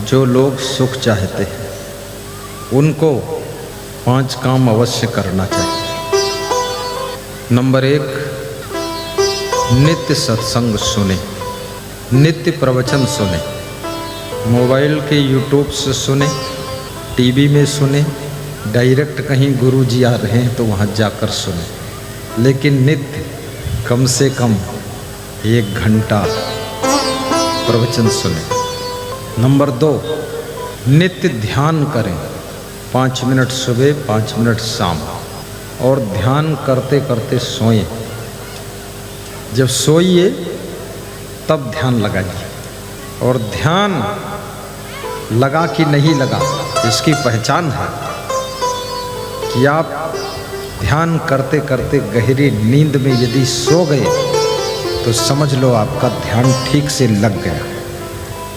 जो लोग सुख चाहते हैं उनको 5 काम अवश्य करना चाहिए। नंबर 1, नित्य सत्संग सुने, नित्य प्रवचन सुने। मोबाइल के यूट्यूब से सुने, टीवी में सुने, डायरेक्ट कहीं गुरु जी आ रहे हैं तो वहाँ जाकर सुने, लेकिन नित्य कम से कम 1 घंटा प्रवचन सुने। नंबर 2, नित्य ध्यान करें, 5 मिनट सुबह 5 मिनट शाम, और ध्यान करते करते सोएं। जब सोइए तब ध्यान लगाइए, और ध्यान लगा कि नहीं लगा इसकी पहचान है कि आप ध्यान करते करते गहरी नींद में यदि सो गए तो समझ लो आपका ध्यान ठीक से लग गया।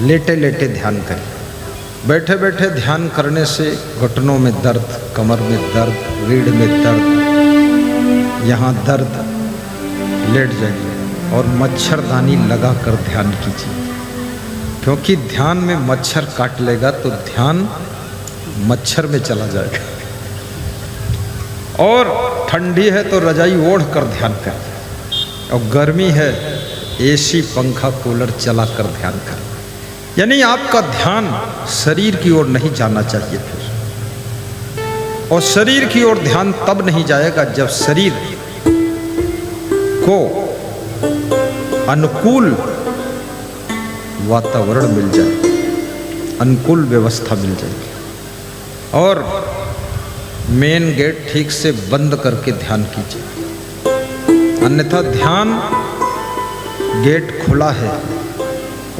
लेटे लेटे ध्यान करें, बैठे बैठे ध्यान करने से घुटनों में दर्द, कमर में दर्द, रीढ़ में दर्द, यहाँ दर्द, लेट जाइए और मच्छरदानी लगा कर ध्यान कीजिए, क्योंकि ध्यान में मच्छर काट लेगा तो ध्यान मच्छर में चला जाएगा। और ठंडी है तो रजाई ओढ़ कर ध्यान करें, और गर्मी है एसी पंखा कूलर चला कर ध्यान करें। यानी आपका ध्यान शरीर की ओर नहीं जाना चाहिए फिर, और शरीर की ओर ध्यान तब नहीं जाएगा जब शरीर को अनुकूल वातावरण मिल जाए, अनुकूल व्यवस्था मिल जाएगी, और मेन गेट ठीक से बंद करके ध्यान कीजिए। अन्यथा ध्यान गेट खुला है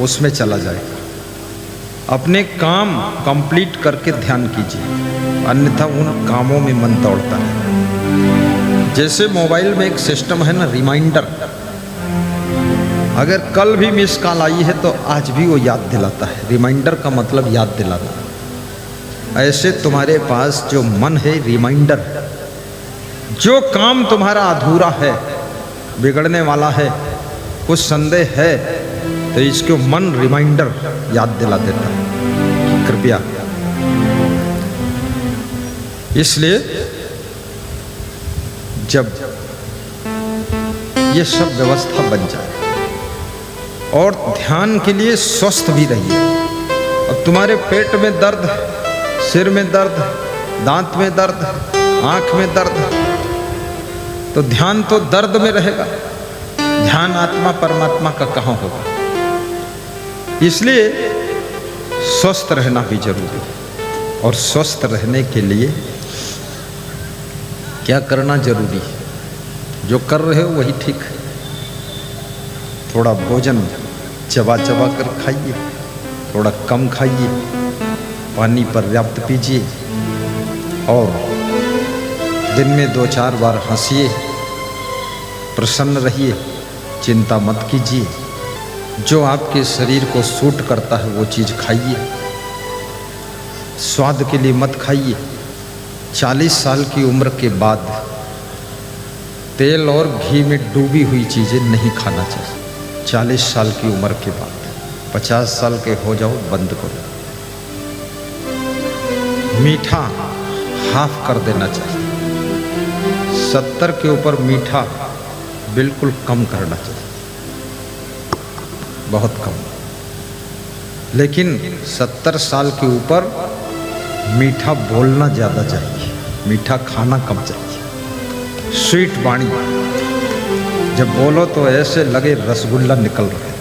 उसमें चला जाएगा। अपने काम कंप्लीट करके ध्यान कीजिए, अन्यथा उन कामों में मन दौड़ता है। जैसे मोबाइल में एक सिस्टम है ना, रिमाइंडर, अगर कल भी मिस कॉल आई है तो आज भी वो याद दिलाता है। रिमाइंडर का मतलब याद दिलाना। ऐसे तुम्हारे पास जो मन है रिमाइंडर, जो काम तुम्हारा अधूरा है, बिगड़ने वाला है, कुछ संदेह है, तो इसको मन रिमाइंडर याद दिला देता है कि कृपया। इसलिए जब ये सब व्यवस्था बन जाए, और ध्यान के लिए स्वस्थ भी रहिए, और तुम्हारे पेट में दर्द, सिर में दर्द, दांत में दर्द, आंख में दर्द, तो ध्यान तो दर्द में रहेगा, ध्यान आत्मा परमात्मा का कहाँ होगा। इसलिए स्वस्थ रहना भी जरूरी है, और स्वस्थ रहने के लिए क्या करना जरूरी है? जो कर रहे हो वही ठीक है। थोड़ा भोजन चबा चबा कर खाइए, थोड़ा कम खाइए, पानी पर्याप्त पीजिए, और दिन में 2-4 बार हंसिए, प्रसन्न रहिए, चिंता मत कीजिए। जो आपके शरीर को सूट करता है वो चीज़ खाइए, स्वाद के लिए मत खाइए। 40 साल की उम्र के बाद तेल और घी में डूबी हुई चीज़ें नहीं खाना चाहिए। 40 साल की उम्र के बाद, 50 साल के हो जाओ बंद करो। मीठा हाफ कर देना चाहिए। 70 के ऊपर मीठा बिल्कुल कम करना चाहिए, बहुत कम। लेकिन 70 साल के ऊपर मीठा बोलना ज़्यादा चाहिए, मीठा खाना कम चाहिए। स्वीट वाणी, जब बोलो तो ऐसे लगे रसगुल्ला निकल रहे।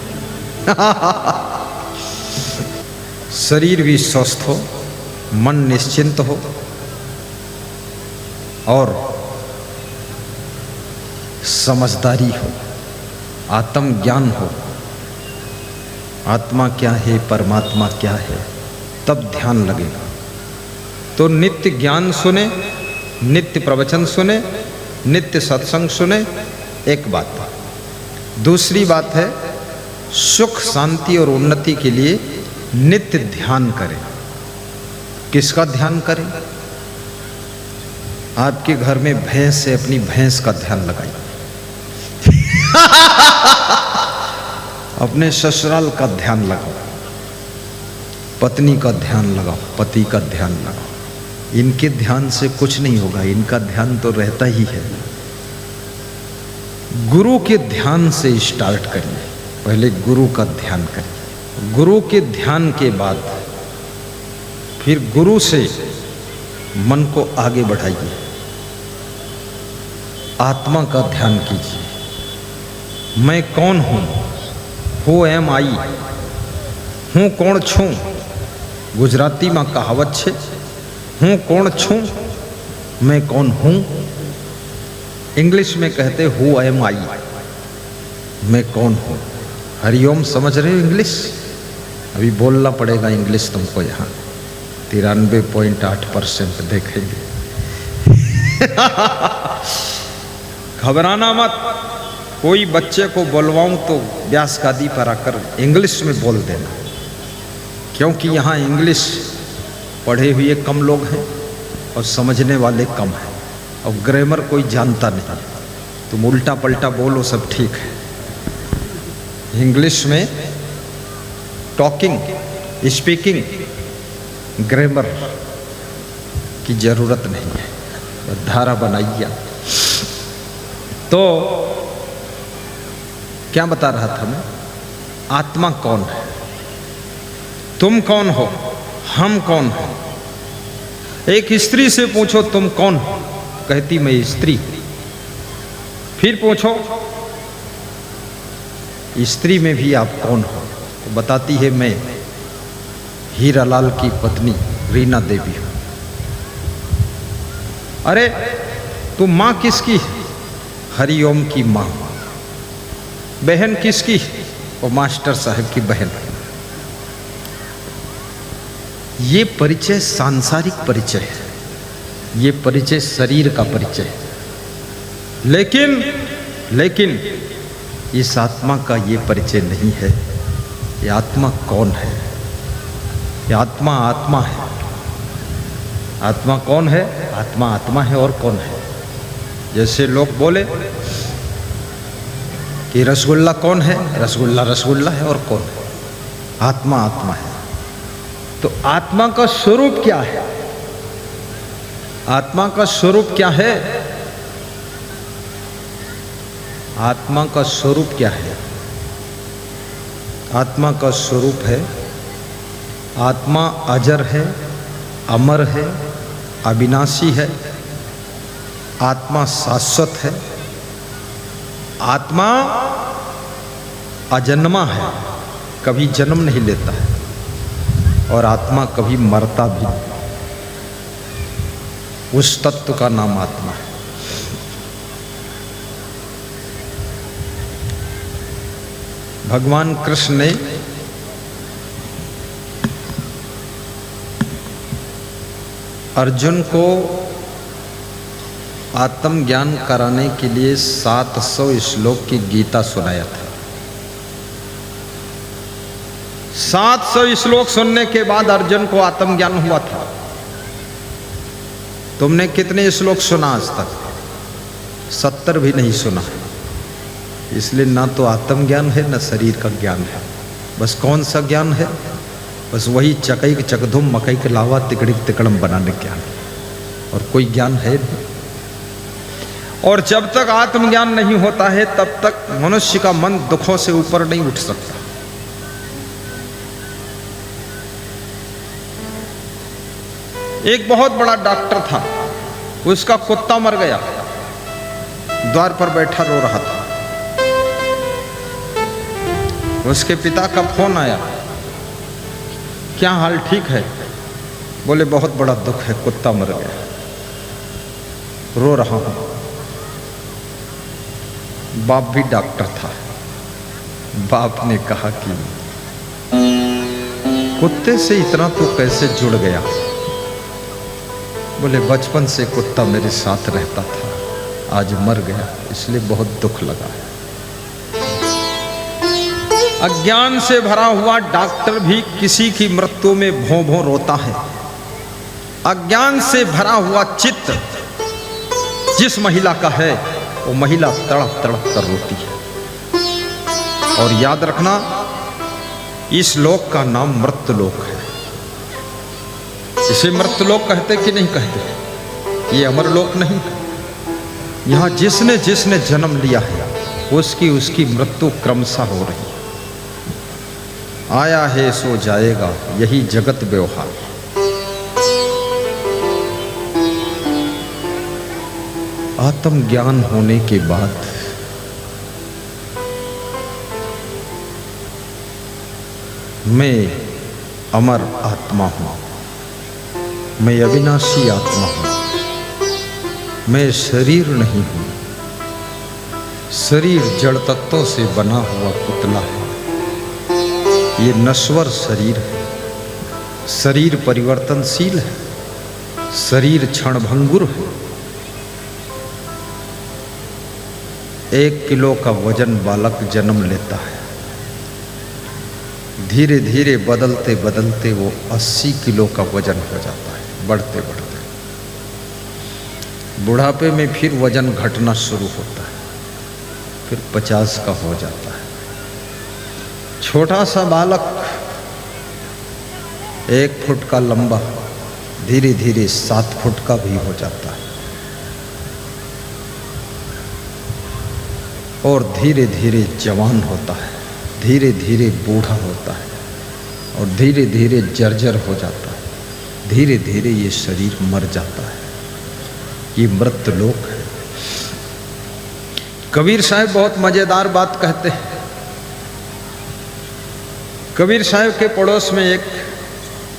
शरीर भी स्वस्थ हो, मन निश्चिंत हो, और समझदारी हो, आत्मज्ञान हो, आत्मा क्या है, परमात्मा क्या है, तब ध्यान लगेगा। तो नित्य ज्ञान सुने, नित्य प्रवचन सुने, नित्य सत्संग सुने, एक बात। दूसरी बात है, सुख शांति और उन्नति के लिए नित्य ध्यान करें। किसका ध्यान करें? आपके घर में भैंस है, अपनी भैंस का ध्यान लगाइए। अपने ससुराल का ध्यान लगाओ, पत्नी का ध्यान लगाओ, पति का ध्यान लगाओ। इनके ध्यान से कुछ नहीं होगा, इनका ध्यान तो रहता ही है। गुरु के ध्यान से स्टार्ट करिए, पहले गुरु का ध्यान करिए। गुरु के ध्यान के बाद फिर गुरु से मन को आगे बढ़ाइए, आत्मा का ध्यान कीजिए। मैं कौन हूँ? हु एम आई? हूँ कोण छूं? गुजराती में कहावत है, हूँ कोण छूं, मैं कौन हूँ। इंग्लिश में कहते हु एम आई, मैं कौन हूँ। हरिओम समझ रहे हो इंग्लिश? अभी बोलना पड़ेगा इंग्लिश तुमको यहाँ। 93.8% देखेंगे। घबराना मत। कोई बच्चे को बोलवाऊं तो व्यास गादी पर आकर इंग्लिश में बोल देना, क्योंकि यहाँ इंग्लिश पढ़े हुए कम लोग हैं और समझने वाले कम हैं, और ग्रामर कोई जानता नहीं। तुम उल्टा पलटा बोलो सब ठीक है। इंग्लिश में टॉकिंग, स्पीकिंग, ग्रामर की जरूरत नहीं है। धारा बनाइए। तो क्या बता रहा था मैं? आत्मा कौन है? तुम कौन हो? हम कौन हो? एक स्त्री से पूछो तुम कौन हो, कहती मैं स्त्री। फिर पूछो स्त्री में भी आप कौन हो, तो बताती है मैं हीरालाल की पत्नी रीना देवी हूं। अरे तू मां किसकी? हरिओम की मां। बहन किसकी? वो मास्टर साहब की बहन। ये परिचय सांसारिक परिचय है, ये परिचय शरीर का परिचय है। लेकिन इस आत्मा का ये परिचय नहीं है। ये आत्मा कौन है? ये आत्मा आत्मा है। आत्मा कौन है? आत्मा आत्मा है और कौन है? जैसे लोग बोले कि रसगुल्ला कौन है? रसगुल्ला रसगुल्ला है और कौन है? आत्मा आत्मा है। तो आत्मा का स्वरूप क्या है? आत्मा का स्वरूप क्या है? आत्मा का स्वरूप क्या है? आत्मा का स्वरूप है, आत्मा अजर है, अमर है, अविनाशी है। आत्मा शाश्वत है। आत्मा अजन्मा है, कभी जन्म नहीं लेता है, और आत्मा कभी मरता भी नहीं। उस तत्व का नाम आत्मा है। भगवान कृष्ण ने अर्जुन को आत्मज्ञान कराने के लिए 700 श्लोक की गीता सुनाया था। 700 श्लोक सुनने के बाद अर्जुन को आत्मज्ञान हुआ था। तुमने कितने श्लोक सुना आज तक? 70 भी नहीं सुना। इसलिए ना तो आत्मज्ञान है ना शरीर का ज्ञान है। बस कौन सा ज्ञान है? बस वही चकई के चकधुम मकई के लावा तिकड़ी तिकड़म बनाने ज्ञान, और कोई ज्ञान है नहीं। और जब तक आत्मज्ञान नहीं होता है तब तक मनुष्य का मन दुखों से ऊपर नहीं उठ सकता। एक बहुत बड़ा डॉक्टर था, उसका कुत्ता मर गया, द्वार पर बैठा रो रहा था। उसके पिता का फोन आया, क्या हाल ठीक है? बोले बहुत बड़ा दुख है, कुत्ता मर गया, रो रहा हूं। बाप भी डॉक्टर था। बाप ने कहा कि कुत्ते से इतना तो कैसे जुड़ गया? बोले बचपन से कुत्ता मेरे साथ रहता था, आज मर गया, इसलिए बहुत दुख लगा। अज्ञान से भरा हुआ डॉक्टर भी किसी की मृत्यु में भों भों रोता है। अज्ञान से भरा हुआ चित्त जिस महिला का है वो महिला तड़प तड़प कर रोती है। और याद रखना, इस लोक का नाम मृत्यु लोक है। इसे मृतलोक कहते कि नहीं कहते? ये अमरलोक नहीं। यहाँ जिसने जिसने जन्म लिया है उसकी उसकी मृत्यु क्रमशः हो रही है। आया है सो जाएगा, यही जगत व्यवहार। आत्मज्ञान होने के बाद मैं अमर आत्मा हूं, मैं अविनाशी आत्मा हूं, मैं शरीर नहीं हूं। शरीर जड़ तत्वों से बना हुआ पुतला है। ये नश्वर शरीर है। शरीर परिवर्तनशील है। शरीर क्षणभंगुर है। 1 किलो का वजन बालक जन्म लेता है, धीरे धीरे बदलते बदलते वो 80 किलो का वजन हो जाता है, बढ़ते बढ़ते। बुढ़ापे में फिर वजन घटना शुरू होता है, फिर 50 का हो जाता है। छोटा सा बालक 1 फुट का लंबा धीरे धीरे 7 फुट का भी हो जाता है, और धीरे धीरे जवान होता है, धीरे धीरे बूढ़ा होता है, और धीरे धीरे जर्जर हो जाता है। धीरे धीरे ये शरीर मर जाता है। ये मृतलोक है। कबीर साहब बहुत मजेदार बात कहते हैं। कबीर साहब के पड़ोस में एक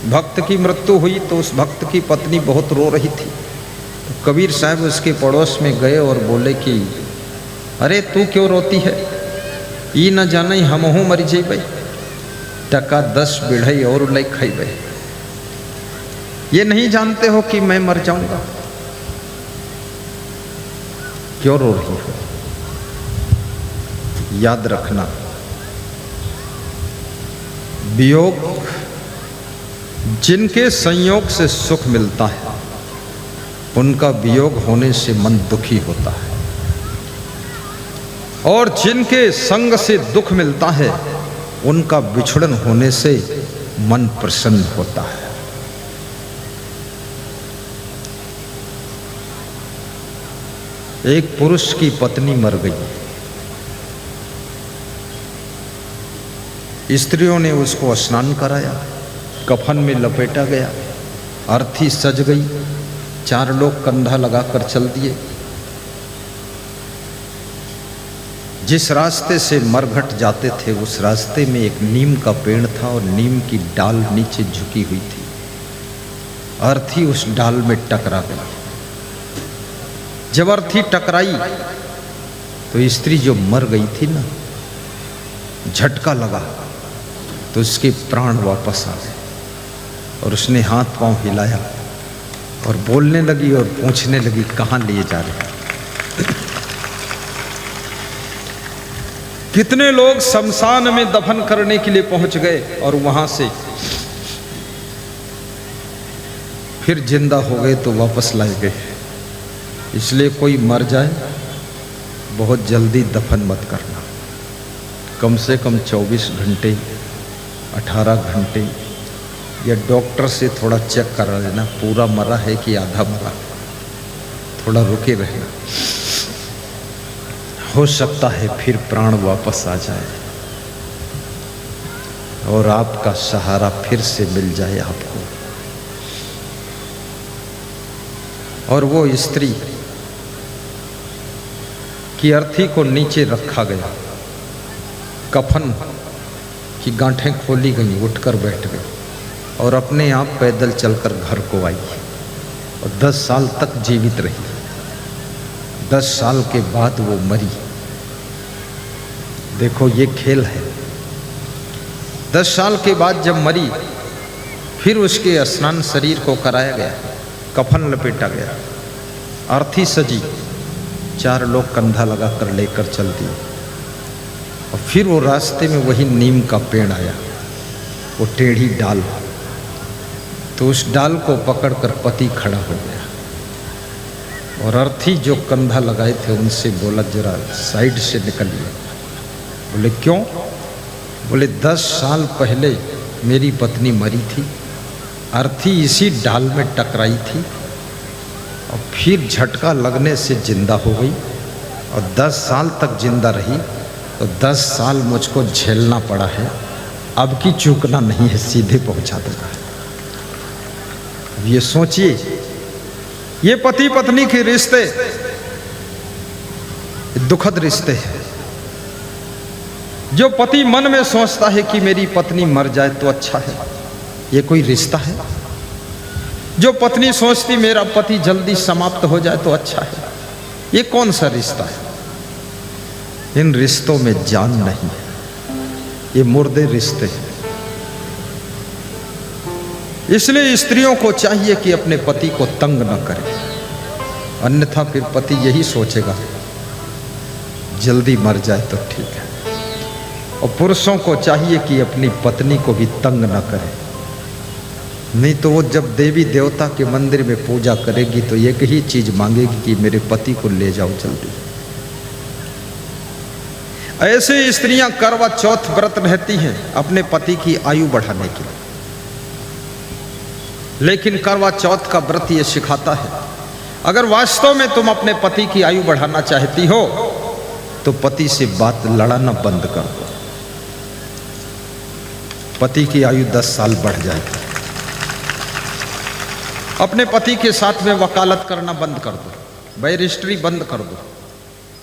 भक्त की मृत्यु हुई तो उस भक्त की पत्नी बहुत रो रही थी। तो कबीर साहब उसके पड़ोस में गए और बोले कि अरे तू क्यों रोती है? ई न जाने हमहू मर जेबै, टका 10 बिढ़ई और लई खइबै। ये नहीं जानते हो कि मैं मर जाऊंगा? क्यों रो रही हो? याद रखना, वियोग जिनके संयोग से सुख मिलता है उनका वियोग होने से मन दुखी होता है, और जिनके संग से दुख मिलता है उनका बिछड़न होने से मन प्रसन्न होता है। एक पुरुष की पत्नी मर गई। स्त्रियों ने उसको स्नान कराया, कफन में लपेटा गया, अर्थी सज गई, 4 लोग कंधा लगाकर चल दिए। जिस रास्ते से मरघट जाते थे उस रास्ते में एक नीम का पेड़ था और नीम की डाल नीचे झुकी हुई थी। अर्थी उस डाल में टकरा गई। जब अर्थी टकराई तो स्त्री जो मर गई थी ना, झटका लगा तो उसके प्राण वापस आ गए, और उसने हाथ पांव हिलाया और बोलने लगी और पूछने लगी कहाँ लिए जा रहे हैं? कितने लोग शमशान में दफन करने के लिए पहुंच गए और वहां से फिर जिंदा हो गए तो वापस लाए गए। इसलिए कोई मर जाए बहुत जल्दी दफन मत करना। कम से कम 24 घंटे 18 घंटे या डॉक्टर से थोड़ा चेक करा लेना, पूरा मरा है कि आधा मरा, थोड़ा रुके रहना। हो सकता है फिर प्राण वापस आ जाए और आपका सहारा फिर से मिल जाए आपको। और वो स्त्री की अर्थी को नीचे रखा गया, कफन की गांठें खोली गई, उठकर बैठ गई और अपने आप पैदल चलकर घर को आई और 10 साल तक जीवित रही। 10 साल के बाद वो मरी। देखो ये खेल है। 10 साल के बाद जब मरी फिर उसके स्नान शरीर को कराया गया, कफन लपेटा गया, अर्थी सजी, 4 लोग कंधा लगाकर लेकर चल दिए। और फिर वो रास्ते में वही नीम का पेड़ आया, वो टेढ़ी डाल, तो उस डाल को पकड़कर पति खड़ा हो गया और अर्थी जो कंधा लगाए थे उनसे बोला जरा साइड से निकलिए। बोले क्यों? बोले 10 साल पहले मेरी पत्नी मरी थी अर्थी इसी डाल में टकराई थी और फिर झटका लगने से जिंदा हो गई और 10 साल तक जिंदा रही। तो 10 साल मुझको झेलना पड़ा है, अब की चूकना नहीं है, सीधे पहुंचा दूंगा। अब ये सोचिए, ये पति पत्नी के रिश्ते दुखद रिश्ते हैं। जो पति मन में सोचता है कि मेरी पत्नी मर जाए तो अच्छा है, ये कोई रिश्ता है? जो पत्नी सोचती मेरा पति जल्दी समाप्त हो जाए तो अच्छा है, ये कौन सा रिश्ता है? इन रिश्तों में जान नहीं, ये मुर्दे रिश्ते हैं। इसलिए स्त्रियों को चाहिए कि अपने पति को तंग न करें, अन्यथा फिर पति यही सोचेगा जल्दी मर जाए तो ठीक है। और पुरुषों को चाहिए कि अपनी पत्नी को भी तंग न करें, नहीं तो वो जब देवी देवता के मंदिर में पूजा करेगी तो एक ही चीज मांगेगी कि मेरे पति को ले जाओ जल्दी। ऐसे स्त्रियां करवा चौथ व्रत रहती हैं अपने पति की आयु बढ़ाने के लिए, लेकिन करवा चौथ का व्रत ये सिखाता है अगर वास्तव में तुम अपने पति की आयु बढ़ाना चाहती हो तो पति से बात लड़ाना बंद कर दो। पति की आयु 10 साल बढ़ जाएगी। अपने पति के साथ में वकालत करना बंद कर दो, बैरिस्ट्री बंद कर दो।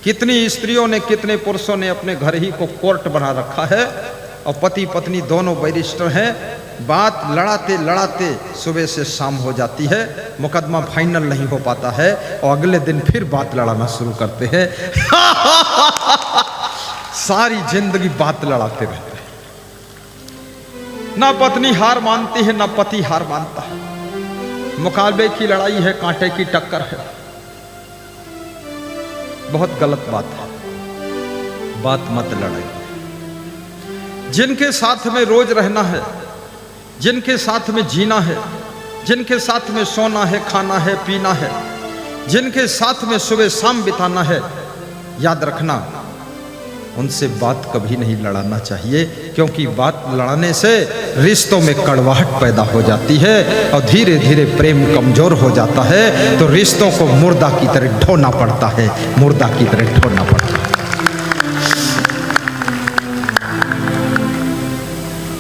कितनी स्त्रियों ने, कितने पुरुषों ने अपने घर ही को कोर्ट बना रखा है और पति पत्नी दोनों बैरिस्टर हैं। बात लड़ाते लड़ाते सुबह से शाम हो जाती है, मुकदमा फाइनल नहीं हो पाता है और अगले दिन फिर बात लड़ाना शुरू करते हैं। सारी जिंदगी बात लड़ाते रहते हैं। ना पत्नी हार मानती है ना पति हार मानता है। मुकाबले की लड़ाई है, कांटे की टक्कर है। बहुत गलत बात है, बात मत लड़ाई। जिनके साथ में रोज रहना है, जिनके साथ में जीना है, जिनके साथ में सोना है, खाना है, पीना है, जिनके साथ में सुबह शाम बिताना है, याद रखना उनसे बात कभी नहीं लड़ाना चाहिए, क्योंकि बात लड़ाने से रिश्तों में कड़वाहट पैदा हो जाती है और धीरे धीरे प्रेम कमजोर हो जाता है। तो रिश्तों को मुर्दा की तरह ढोना पड़ता है, मुर्दा की तरह ढोना पड़ता है।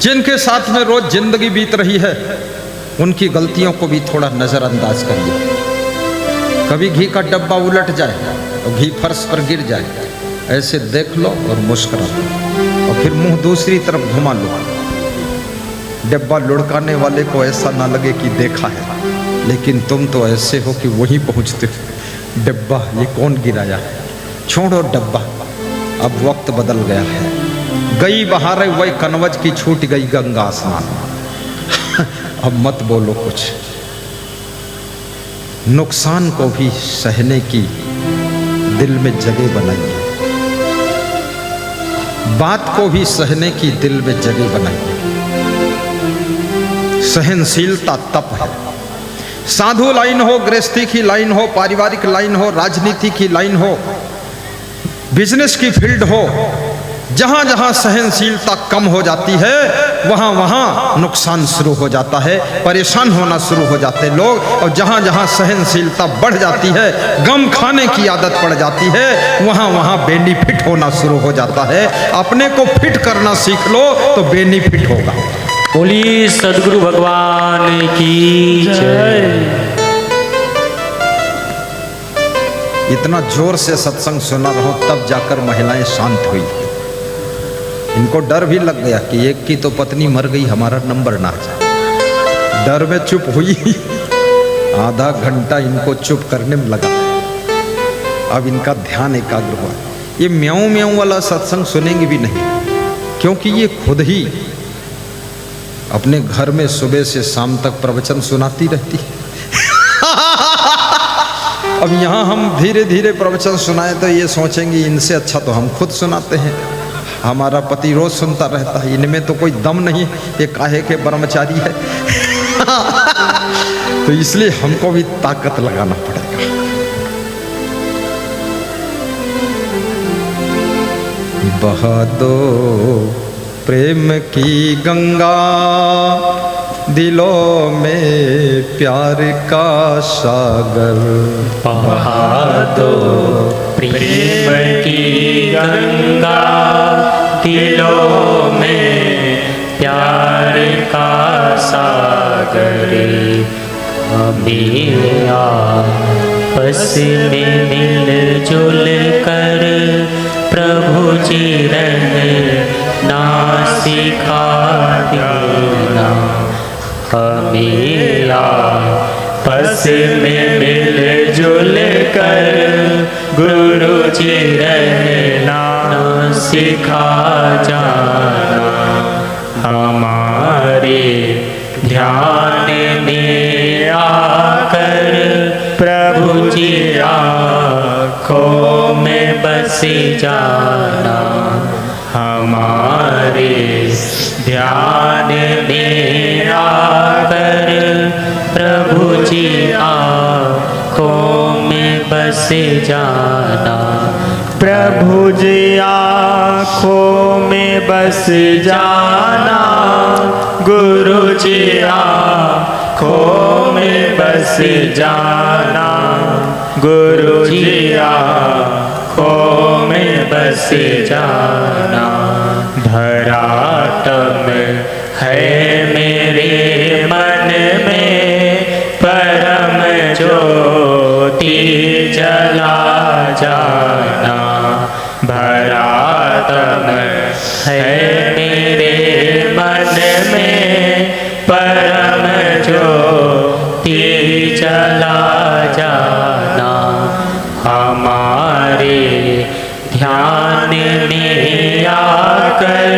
जिनके साथ में रोज जिंदगी बीत रही है उनकी गलतियों को भी थोड़ा नजरअंदाज करिए। कभी घी का डब्बा उलट जाए और घी फर्श पर गिर जाए, ऐसे देख लो और मुस्कुरा लो और फिर मुंह दूसरी तरफ घुमा लो। डब्बा लुढ़काने वाले को ऐसा ना लगे कि देखा है, लेकिन तुम तो ऐसे हो कि वहीं पहुंचते हो। डब्बा ये कौन गिराया है, छोड़ो डब्बा, अब वक्त बदल गया है। गई बहारें वही कनवज की, छूट गई गंगा स्नान। अब मत बोलो कुछ। नुकसान को भी सहने की दिल में जगह बनाइए, बात को भी सहने की दिल में जगह बनाइए। सहनशीलता तप है। साधु लाइन हो, गृहस्थी की लाइन हो, पारिवारिक लाइन हो, राजनीति की लाइन हो, बिजनेस की फील्ड हो, जहां जहां सहनशीलता कम हो जाती है वहां वहां नुकसान शुरू हो जाता है, परेशान होना शुरू हो जाते हैं लोग। और जहां जहां सहनशीलता बढ़ जाती है, गम खाने की आदत पड़ जाती है, वहां वहां बेनिफिट होना शुरू हो जाता है। अपने को फिट करना सीख लो तो बेनिफिट होगा। बोलिए सद्गुरु भगवान की जय। इतना जोर से सत्संग सुना रहो तब जाकर महिलाएं शांत हुई। इनको डर भी लग गया कि एक की तो पत्नी मर गई, हमारा नंबर ना जाए। डर में चुप हुई। आधा घंटा इनको चुप करने में लगा। अब इनका ध्यान एकाग्र हुआ। ये म्याऊं म्याऊं वाला सत्संग सुनेंगे भी नहीं, क्योंकि ये खुद ही अपने घर में सुबह से शाम तक प्रवचन सुनाती रहती है। अब यहाँ हम धीरे धीरे प्रवचन सुनाए तो ये सोचेंगे इनसे अच्छा तो हम खुद सुनाते हैं, हमारा पति रोज सुनता रहता है, इनमें तो कोई दम नहीं, ये काहे के ब्रह्मचारी है। तो इसलिए हमको भी ताकत लगाना पड़ेगा। बहा दो प्रेम की गंगा, दिलों में प्यार का सागर बहा दो प्रेम की गंगा, दिलों में प्यार का सागर। हमें आपस में मिलजुल कर प्रभु जी रहना सिखा देना। हमें आपस में मिलजुल कर गुरु जी रहना सिखा जाना। हमारे ध्यान में आकर प्रभु जी आँखों में बस जाना। हमारे ध्यान में आकर प्रभु जी आँखों में बस जाना। प्रभु जी आँखों में बस जाना। गुरु जी आँखों में बस जाना। गुरु जी आँखों में बस जाना। धरातम है मेरे मन में परम ज्योति जला जाना। धरातम है मेरे मन में परम ज्योति जला जाना। हमारे ध्यान में आकर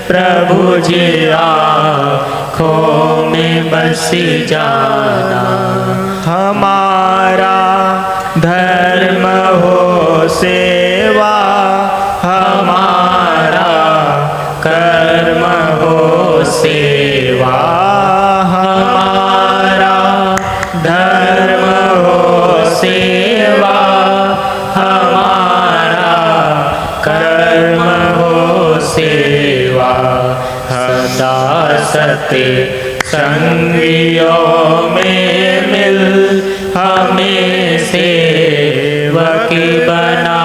प्रभु जी आँखों में बस जाना। हमारा धर्म हो सेवा, हमारा कर्म हो सेवा। हमारा धर्म हो सेवा, हमारा कर्म हो सेवा। सदा सत्य संगियों में मिल हमें सेवक बना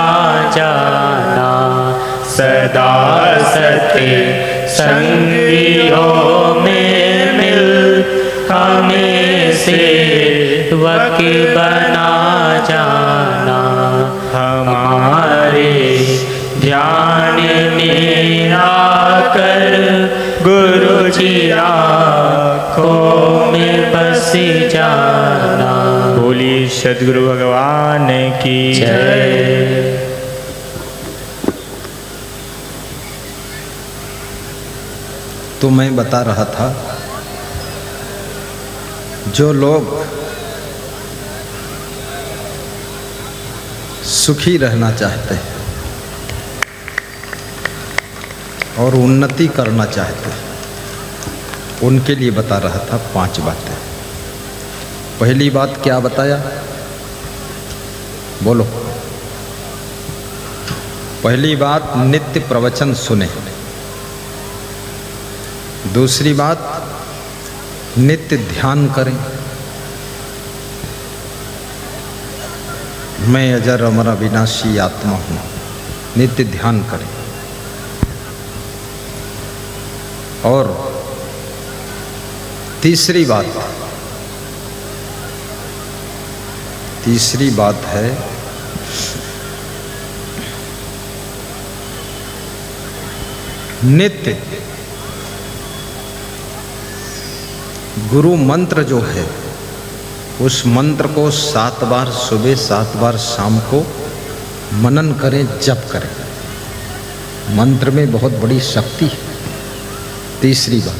जाना। सदा सत्य संगियों में मिल हमें सेवक बना जाना। हमारे ध्यान में आकर गुरु जी आँखों में बस जाना। बोली सद्गुरु भगवान की जय। तो मैं बता रहा था, जो लोग सुखी रहना चाहते हैं और उन्नति करना चाहते हैं, उनके लिए बता रहा था 5 बातें। पहली बात क्या बताया, बोलो। पहली बात, नित्य प्रवचन सुने। दूसरी बात, नित्य ध्यान करें। मैं अजर अमर अविनाशी आत्मा हूँ, नित्य ध्यान करें। और तीसरी बात है नित्य गुरु मंत्र जो है, उस मंत्र को 7 बार सुबह 7 बार शाम को मनन करें, जप करें। मंत्र में बहुत बड़ी शक्ति है। तीसरी बात,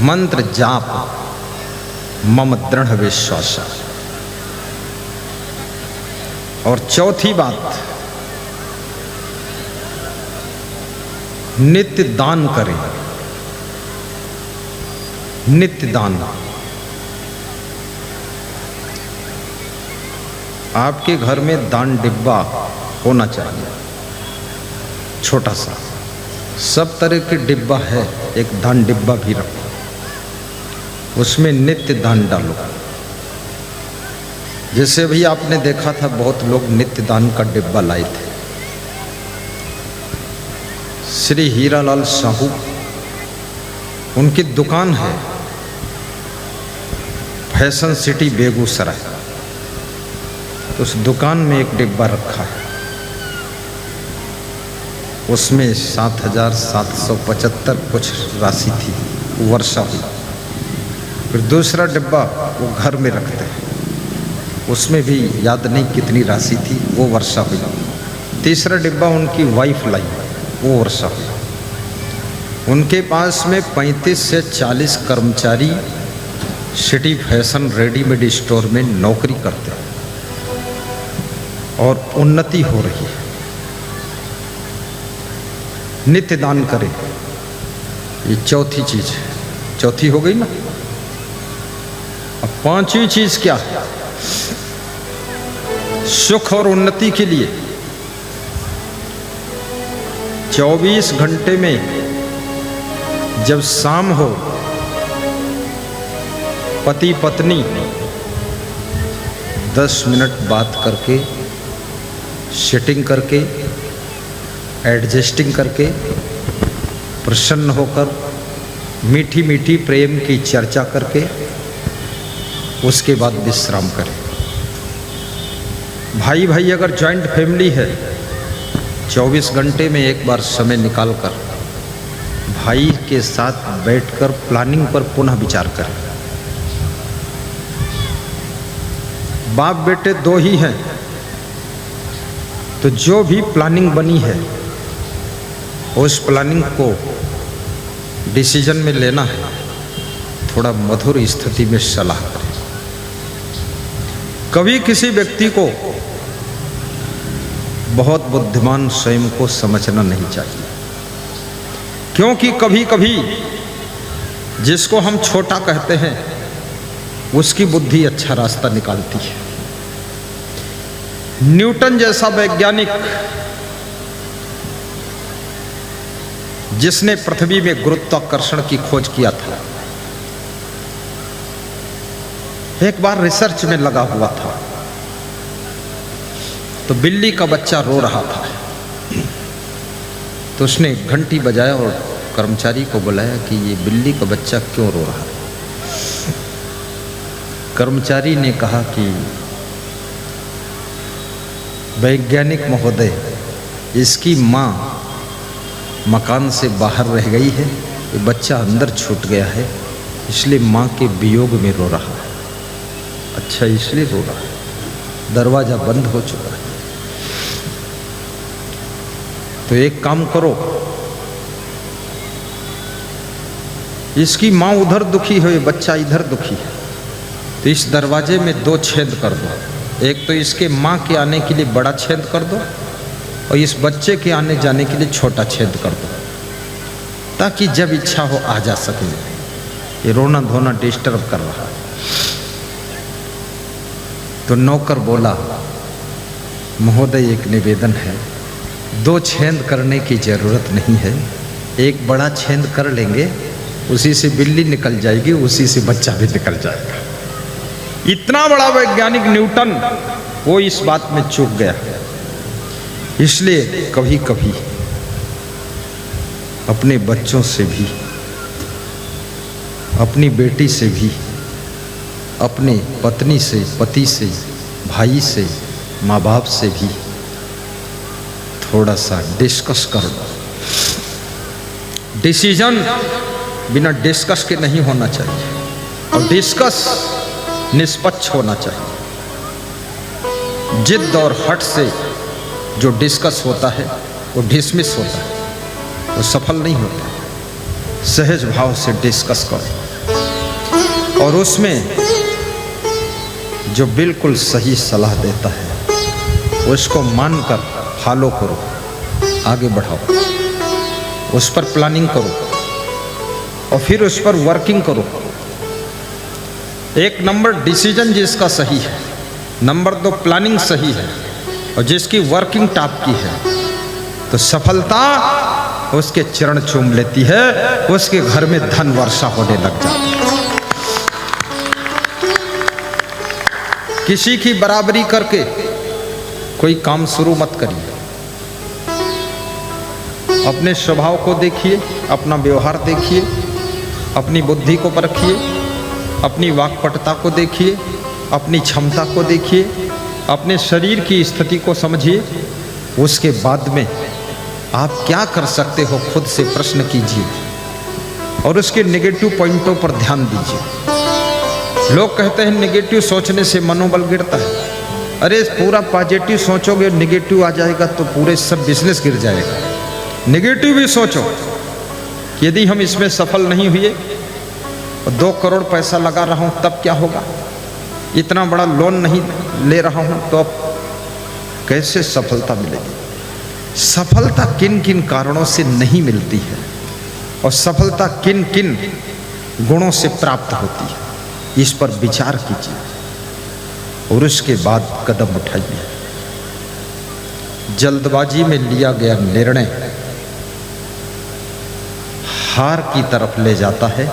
मंत्र जाप मम दृढ़ विश्वास। और चौथी बात, नित्य दान करें। नित्य दान। आपके घर में दान डिब्बा होना चाहिए, छोटा सा। सब तरह के डिब्बा है, एक दान डिब्बा भी रखो। उसमें नित्य दान डालो। जैसे भी आपने देखा था बहुत लोग नित्य दान का डिब्बा लाए थे। श्री हीरालाल साहू, उनकी दुकान है फैशन सिटी बेगूसराय। उस दुकान में एक डिब्बा रखा है, उसमें 7,775 कुछ राशि थी, वर्षा हुई। फिर दूसरा डिब्बा वो घर में रखते हैं, उसमें भी याद नहीं कितनी राशि थी, वो वर्षा हुई। तीसरा डिब्बा उनकी वाइफ लाई, वो वर्षा हुई। उनके पास में 35 से 40 कर्मचारी सिटी फैशन रेडीमेड स्टोर में नौकरी करते हैं और उन्नति हो रही है। नित्य दान करें, ये चौथी चीज है। चौथी हो गई ना। अब पांचवी चीज क्या है? सुख और उन्नति के लिए 24 घंटे में जब शाम हो, पति पत्नी 10 मिनट बात करके, सेटिंग करके, एडजस्टिंग करके, प्रसन्न होकर मीठी मीठी प्रेम की चर्चा करके उसके बाद विश्राम करें। भाई भाई अगर जॉइंट फैमिली है, 24 घंटे में एक बार समय निकालकर भाई के साथ बैठकर प्लानिंग पर पुनः विचार करें। बाप बेटे 2 ही हैं, तो जो भी प्लानिंग बनी है उस प्लानिंग को डिसीजन में लेना है, थोड़ा मधुर स्थिति में सलाह करें। कभी किसी व्यक्ति को बहुत बुद्धिमान स्वयं को समझना नहीं चाहिए, क्योंकि कभी कभी जिसको हम छोटा कहते हैं उसकी बुद्धि अच्छा रास्ता निकालती है। न्यूटन जैसा वैज्ञानिक, जिसने पृथ्वी में गुरुत्वाकर्षण की खोज किया था, एक बार रिसर्च में लगा हुआ था, तो बिल्ली का बच्चा रो रहा था। तो उसने घंटी बजाया और कर्मचारी को बुलाया कि ये बिल्ली का बच्चा क्यों रो रहा है। कर्मचारी ने कहा कि वैज्ञानिक महोदय, इसकी माँ मकान से बाहर रह गई है, ये बच्चा अंदर छूट गया है, इसलिए माँ के वियोग में रो रहा है। अच्छा, इसलिए रो रहा है, दरवाजा बंद हो चुका है। तो एक काम करो, इसकी माँ उधर दुखी है, ये बच्चा इधर दुखी है, तो इस दरवाजे में 2 छेद कर दो। एक तो इसके माँ के आने के लिए बड़ा छेद कर दो और इस बच्चे के आने जाने के लिए छोटा छेद कर दो, ताकि जब इच्छा हो आ जा सके। ये रोना धोना डिस्टर्ब कर रहा है। तो नौकर बोला, महोदय एक निवेदन है, 2 छेद करने की जरूरत नहीं है, एक बड़ा छेद कर लेंगे, उसी से बिल्ली निकल जाएगी, उसी से बच्चा भी निकल जाएगा। इतना बड़ा वैज्ञानिक न्यूटन, वो इस बात में चूक गया। इसलिए कभी कभी अपने बच्चों से भी, अपनी बेटी से भी, अपने पत्नी से, पति से, भाई से, माँ बाप से भी थोड़ा सा डिस्कस कर लो। डिसीजन बिना डिस्कस के नहीं होना चाहिए, और डिस्कस निष्पक्ष होना चाहिए। जिद और हट से जो डिस्कस होता है वो डिसमिस होता है, वो सफल नहीं होता। सहज भाव से डिस्कस करो और उसमें जो बिल्कुल सही सलाह देता है उसको मानकर फॉलो करो, आगे बढ़ाओ, उस पर प्लानिंग करो और फिर उस पर वर्किंग करो। 1 नंबर डिसीजन जिसका सही है, नंबर 2 प्लानिंग सही है, और जिसकी वर्किंग टॉप की है, तो सफलता उसके चरण चूम लेती है, उसके घर में धन वर्षा होने लग जाती है। किसी की बराबरी करके कोई काम शुरू मत करिए। अपने स्वभाव को देखिए, अपना व्यवहार देखिए, अपनी बुद्धि को परखिए, अपनी वाक्पटुता को देखिए, अपनी क्षमता को देखिए, अपने शरीर की स्थिति को समझिए। उसके बाद में आप क्या कर सकते हो खुद से प्रश्न कीजिए और उसके नेगेटिव पॉइंटों पर ध्यान दीजिए। लोग कहते हैं नेगेटिव सोचने से मनोबल गिरता है। अरे पूरा पॉजिटिव सोचोगे, नेगेटिव आ जाएगा तो पूरे सब बिजनेस गिर जाएगा। नेगेटिव भी सोचो, यदि हम इसमें सफल नहीं हुए और 2 करोड़ पैसा लगा रहा हूं तब क्या होगा, इतना बड़ा लोन नहीं ले रहा हूं तो अब कैसे सफलता मिलेगी। सफलता किन किन कारणों से नहीं मिलती है और सफलता किन किन गुणों से प्राप्त होती है, इस पर विचार कीजिए और उसके बाद कदम उठाइए। जल्दबाजी में लिया गया निर्णय हार की तरफ ले जाता है।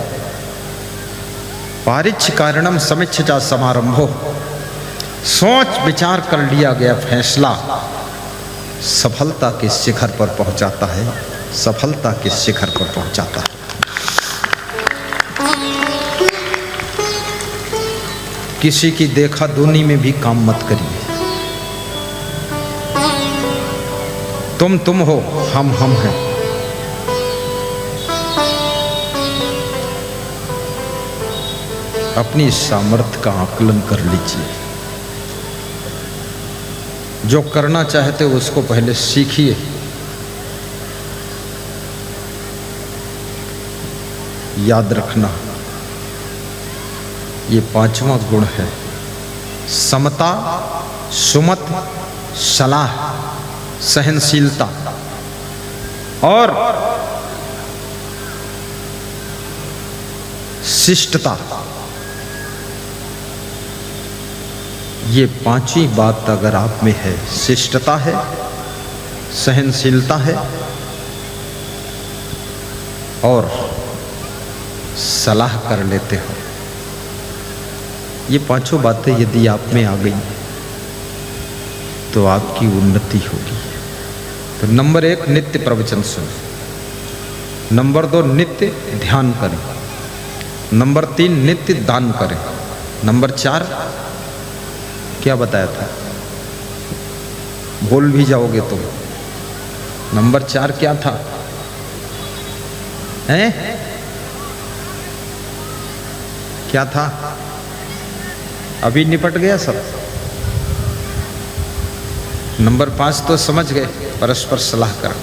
पारिच्य कारणम समीक्षा समारंभो, सोच विचार कर लिया गया फैसला सफलता के शिखर पर पहुंचाता है, सफलता के शिखर पर पहुंचाता है। किसी की देखा दुनी में भी काम मत करिए। तुम हो, हम हैं। अपनी सामर्थ्य का आकलन कर लीजिए। जो करना चाहते हो उसको पहले सीखिए। याद रखना, ये 5वां गुण है समता, सुमत, सलाह, सहनशीलता और शिष्टता। ये 5 बात अगर आप में है, शिष्टता है, सहनशीलता है और सलाह कर लेते हो, ये 5 बातें यदि आप में आ गई तो आपकी उन्नति होगी। तो नंबर 1 नित्य प्रवचन सुने। नंबर 2 नित्य ध्यान करें। नंबर 3 नित्य दान करें। नंबर 4 क्या बताया था, भूल भी जाओगे तुम। नंबर 4 क्या था, हैं? क्या था? अभी निपट गया सब। नंबर 5 तो समझ गए, परस्पर सलाह कर।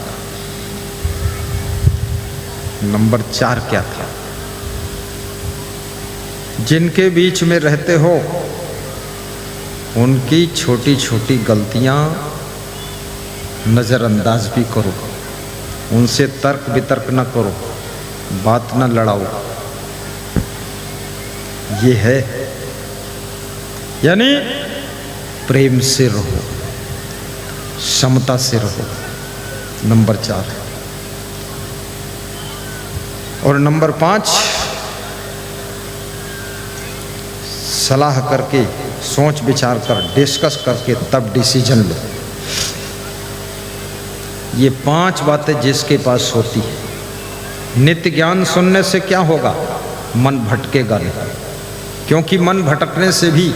नंबर 4 क्या था? जिनके बीच में रहते हो उनकी छोटी छोटी गलतियां नजरअंदाज भी करो, उनसे तर्क वितर्क न करो, बात न लड़ाओ। ये है, यानी प्रेम से रहो, समता से रहो। नंबर 4 और नंबर 5 सलाह करके, सोच विचार कर, डिस्कस करके तब डिसीजन लो। ये 5 बातें जिसके पास होती है, नित्य ज्ञान सुनने से क्या होगा, मन भटकेगा नहीं, क्योंकि मन भटकने से भी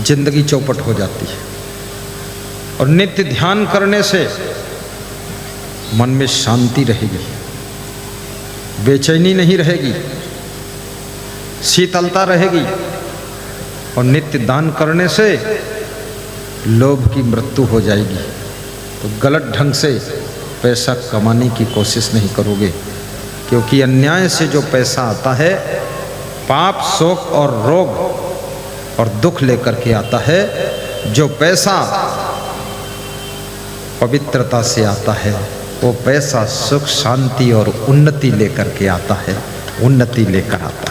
जिंदगी चौपट हो जाती है। और नित्य ध्यान करने से मन में शांति रहेगी, बेचैनी नहीं रहेगी, शीतलता रहेगी। और नित्य दान करने से लोभ की मृत्यु हो जाएगी। तो गलत ढंग से पैसा कमाने की कोशिश नहीं करोगे, क्योंकि अन्याय से जो पैसा आता है पाप, शोक और रोग और दुख लेकर के आता है। जो पैसा पवित्रता से आता है वो पैसा सुख, शांति और उन्नति लेकर के आता है, उन्नति लेकर आता है।